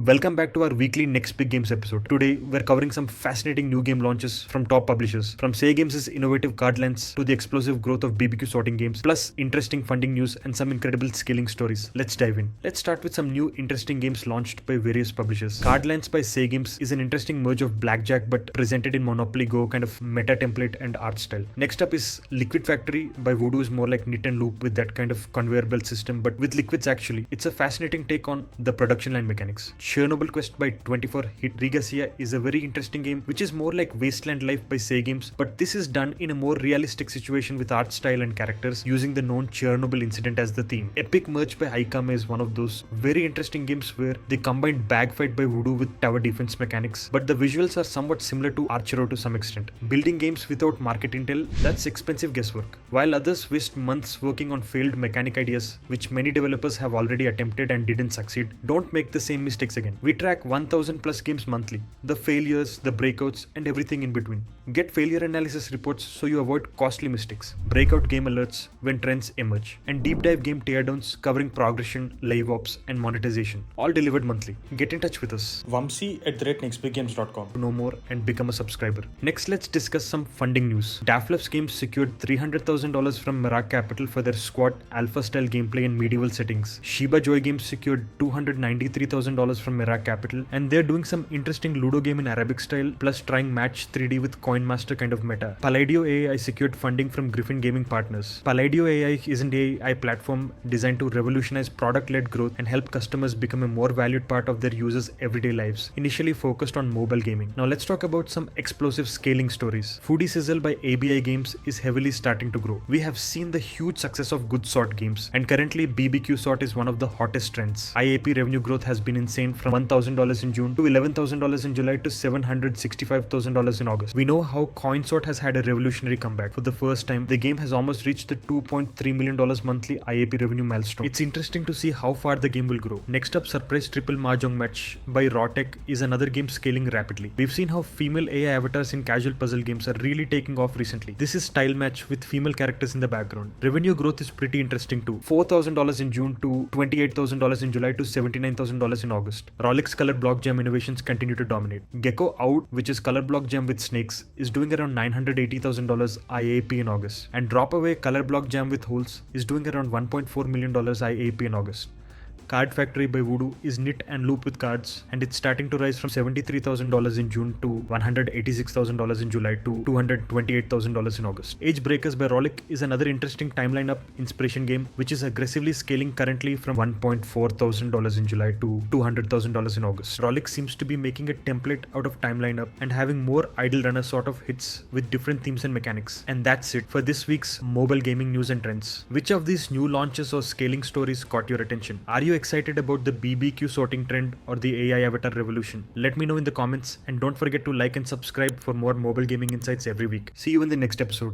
Welcome back to our weekly NextBigGames episode. Today, we're covering some fascinating new game launches from top publishers, from SayGames' innovative card lens to the explosive growth of BBQ sorting games, plus interesting funding news and some incredible scaling stories. Let's dive in. Let's start with some new interesting games launched by various publishers. Card Lens by SayGames is an interesting merge of Blackjack but presented in Monopoly Go kind of meta template and art style. Next up is Liquid Factory by Voodoo, is more like knit and loop with that kind of conveyor belt system, but with liquids actually. It's a fascinating take on the production line mechanics. Chernobyl Quest by 24 Hit Riga SIA is a very interesting game which is more like Wasteland Life by SayGames, but this is done in a more realistic situation with art style and characters using the known Chernobyl incident as the theme. Epic Merge by iKame is one of those very interesting games where they combined bag fight by Voodoo with tower defense mechanics, but the visuals are somewhat similar to Archero to some extent. Building games without market intel, that's expensive guesswork. While others waste months working on failed mechanic ideas, which many developers have already attempted and didn't succeed, don't make the same mistakes again. We track 1000 plus games monthly, the failures, the breakouts, and everything in between. Get failure analysis reports so you avoid costly mistakes, breakout game alerts when trends emerge, and deep dive game teardowns covering progression, live ops, and monetization, all delivered monthly. Get in touch with us. Vamsi@nextbiggames.com To know more and become a subscriber. Next, let's discuss some funding news. Dafluffs Games secured $300,000 from Merak Capital for their squad alpha-style gameplay in medieval settings. Sheba Games secured $293,000 from Merak Capital, and they're doing some interesting Ludo game in Arabic style, plus trying match 3D with Coin Master kind of meta. Palladio AI secured funding from Griffin Gaming Partners. Palladio AI is an AI platform designed to revolutionize product-led growth and help customers become a more valued part of their users' everyday lives, initially focused on mobile gaming. Now let's talk about some explosive scaling stories. Foodie Sizzle by ABI Games is heavily starting to grow. We have seen the huge success of good sort games, and currently BBQ sort is one of the hottest trends. IAP revenue growth has been insane, from $1,000 in June to $11,000 in July to $765,000 in August. We know how CoinSort has had a revolutionary comeback. For the first time, the game has almost reached the $2.3 million monthly IAP revenue milestone. It's interesting to see how far the game will grow. Next up, Surprise Triple Mahjong Match by Rollic is another game scaling rapidly. We've seen how female AI avatars in casual puzzle games are really taking off recently. This is Style Match with female characters in the background. Revenue growth is pretty interesting too. $4,000 in June to $28,000 in July to $79,000 in August. Rollic's color block gem innovations continue to dominate. Gecko Out, which is color block gem with snakes, is doing around $980,000 IAP in August. And Drop Away color block gem with holes is doing around $1.4 million IAP in August. Card Factory by Voodoo is knit and loop with cards, and it's starting to rise from $73,000 in June to $186,000 in July to $228,000 in August. Age Breakers by Rollic is another interesting timeline up inspiration game, which is aggressively scaling currently from $1,400 in July to $200,000 in August. Rollic seems to be making a template out of timeline up and having more idle runner sort of hits with different themes and mechanics. And that's it for this week's mobile gaming news and trends. Which of these new launches or scaling stories caught your attention? Are you excited about the BBQ sorting trend or the AI avatar revolution? Let me know in the comments, and don't forget to like and subscribe for more mobile gaming insights every week. See you in the next episode.